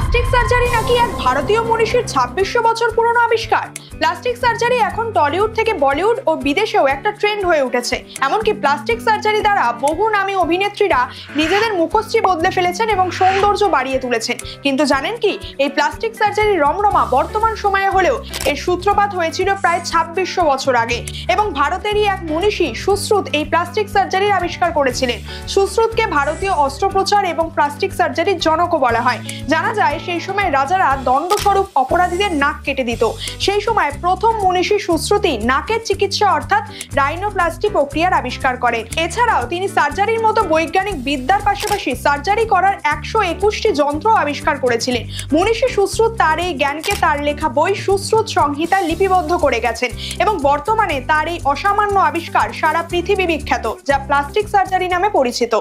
Plastic surgery নাকি এক ভারতীয় মনীষীর ২৬০০ বছর পুরনো আবিষ্কার। প্লাস্টিক সার্জারি এখন টলিউড থেকে বলিউড ও বিদেশেও একটা ট্রেন্ড হয়ে উঠেছে। এমনকি প্লাস্টিক সার্জারি দ্বারা বহু নামী অভিনেত্রীরা নিজেদের মুখশ্রী বদলে ফেলেছেন এবং সৌন্দর্য বাড়িয়ে তুলেছেন। কিন্তু জানেন কি, এই প্লাস্টিক সার্জারির রমরমা বর্তমান সময়ে হলেও এর সূত্রপাত হয়েছিল প্রায় ২৬০০ বছর আগে এবং ভারতেরই এক মনীষী সুশ্রুত এই প্লাস্টিক সার্জারির আবিষ্কার করেছিলেন। সুশ্রুতকে ভারতীয় অস্ত্রোপচার এবং প্লাস্টিক সার্জারির জনকও বলা হয়। জানা যায় সেই সময় রাজারা দণ্ডস্বরূপ অপরাধীদের নাক কেটে দিত। সেই সময় প্রথম মনীষী সুশ্রুতি নাকের চিকিৎসা অর্থাৎ রাইনোপ্লাস্টি প্রক্রিয়ার আবিষ্কার করেন। এছাড়াও তিনি সার্জারির মতো বৈজ্ঞানিক বিদ্যার পাশাপাশি সার্জারি করার ১২১টি যন্ত্র আবিষ্কার করেছিলেন। মনীষী সুশ্রুত তার এই জ্ঞানকে তার লেখা বই সুশ্রুত সংহিতায় লিপিবদ্ধ করে গেছেন এবং বর্তমানে তার এই অসামান্য আবিষ্কার সারা পৃথিবী বিখ্যাত, যা প্লাস্টিক সার্জারি নামে পরিচিত।